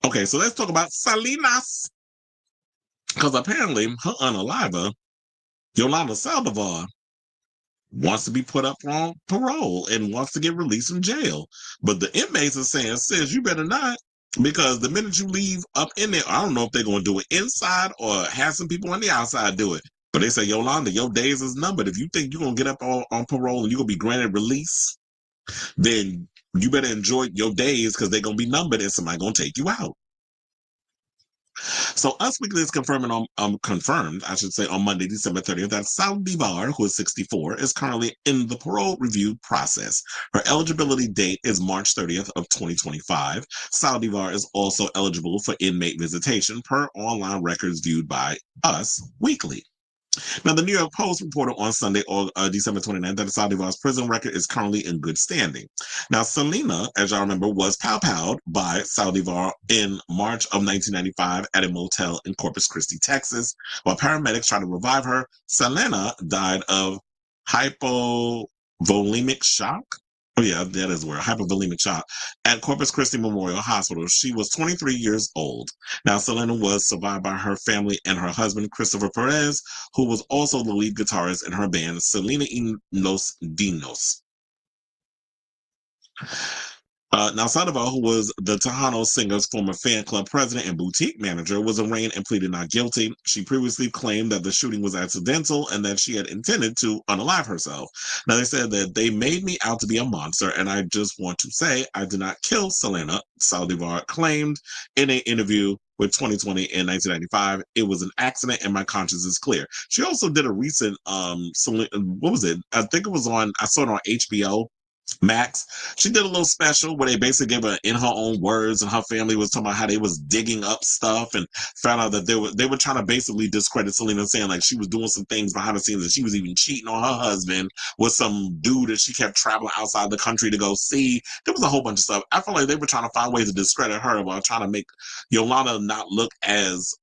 Okay, so let's talk about Selena. Because apparently her Unaliver, Yolanda Saldivar, wants to be put up on parole and wants to get released from jail. But the inmates are saying, sis, you better not. Because the minute you leave up in there, I don't know if they're going to do it inside or have some people on the outside do it. But they say, Yolanda, your days is numbered. If you think you're going to get up on parole and you're going to be granted release, then you better enjoy your days because they're going to be numbered and somebody's going to take you out. So Us Weekly is confirmed, I should say, on Monday, December 30th, that Saldivar, who is 64, is currently in the parole review process. Her eligibility date is March 30th of 2025. Saldivar is also eligible for inmate visitation per online records viewed by Us Weekly. Now, the New York Post reported on Sunday, December 29th, that Saldivar's prison record is currently in good standing. Now, Selena, as y'all remember, was pow-powed by Saldivar in March of 1995 at a motel in Corpus Christi, Texas. While paramedics tried to revive her, Selena died of hypovolemic shock. Oh, yeah, that is where hypovolemic shock at Corpus Christi Memorial Hospital. She was 23 years old. Now, Selena was survived by her family and her husband, Christopher Perez, who was also the lead guitarist in her band, Selena y los Dinos. Now, Saldivar, who was the Tejano singer's former fan club president and boutique manager, was arraigned and pleaded not guilty. She previously claimed that the shooting was accidental and that she had intended to unalive herself. Now, they said that they made me out to be a monster, and I just want to say I did not kill Selena, Saldivar claimed in an interview with 2020 in 1995. It was an accident and my conscience is clear. She also did a recent, what was it? I think it was I saw it on HBO Max. She did a little special where they basically gave her in her own words, and her family was talking about how they was digging up stuff and found out that they were trying to basically discredit Selena, saying like she was doing some things behind the scenes and she was even cheating on her husband with some dude that she kept traveling outside the country to go see. There was a whole bunch of stuff. I feel like they were trying to find ways to discredit her while trying to make Yolanda not look as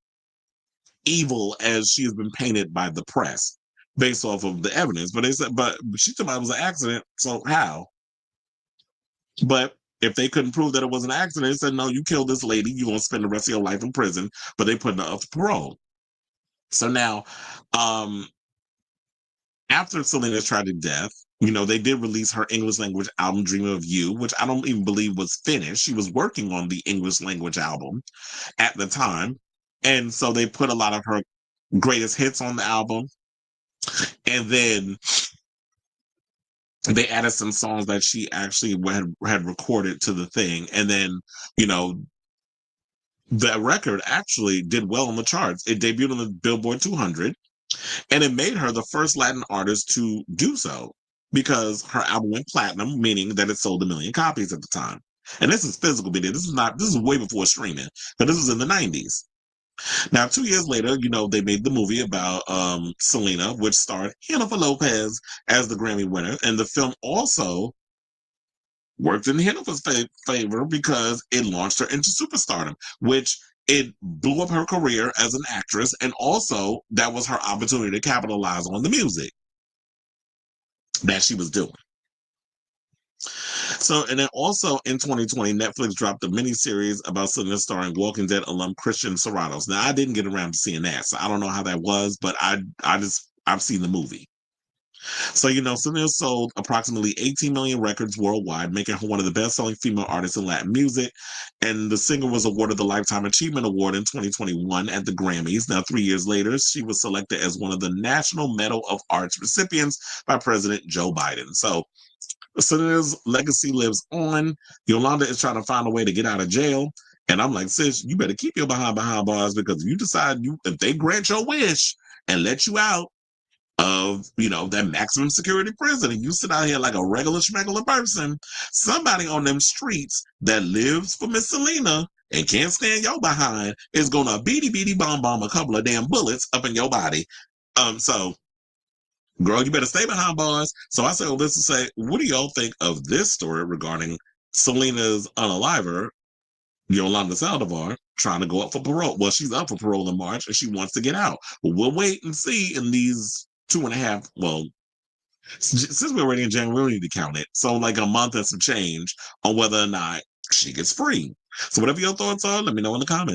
evil as she has been painted by the press based off of the evidence. But they said, but she told me it was an accident. So how? But if they couldn't prove that it was an accident, they said, no, you killed this lady, you're going to spend the rest of your life in prison, but they put her up to parole. So now, after Selena's tragic death, they did release her English language album, Dream of You, which I don't even believe was finished. She was working on the English language album at the time. And so they put a lot of her greatest hits on the album. And then they added some songs that she actually had recorded to the thing. And then, the record actually did well on the charts. It debuted on the Billboard 200, and it made her the first Latin artist to do so because her album went platinum, meaning that it sold 1 million copies at the time. And this is physical media. This is way before streaming, but this was in the 90s. Now, 2 years later, they made the movie about Selena, which starred Jennifer Lopez as the Grammy winner. And the film also worked in Jennifer's favor because it launched her into superstardom, which it blew up her career as an actress. And also, that was her opportunity to capitalize on the music that she was doing. So, and then also in 2020, Netflix dropped a miniseries about Selena starring Walking Dead alum Christian Serratos. Now, I didn't get around to seeing that, so I don't know how that was, but I've seen the movie. So, Selena sold approximately 18 million records worldwide, making her one of the best-selling female artists in Latin music. And the singer was awarded the Lifetime Achievement Award in 2021 at the Grammys. Now, 3 years later, she was selected as one of the National Medal of Arts recipients by President Joe Biden. So, Selena's legacy lives on. Yolanda is trying to find a way to get out of jail. And I'm like, sis, you better keep your behind bars, because if you decide if they grant your wish and let you out of, that maximum security prison, and you sit out here like a regular schmegular person, somebody on them streets that lives for Miss Selena and can't stand your behind is gonna beady bomb a couple of damn bullets up in your body. So girl, you better stay behind bars. So I say all this to say, what do y'all think of this story regarding Selena's Unaliver, Yolanda Saldivar, trying to go up for parole? Well, she's up for parole in March and she wants to get out. But we'll wait and see in these 2.5, well, since we're already in January, we need to count it. So like a month and some change on whether or not she gets free. So whatever your thoughts are, let me know in the comments.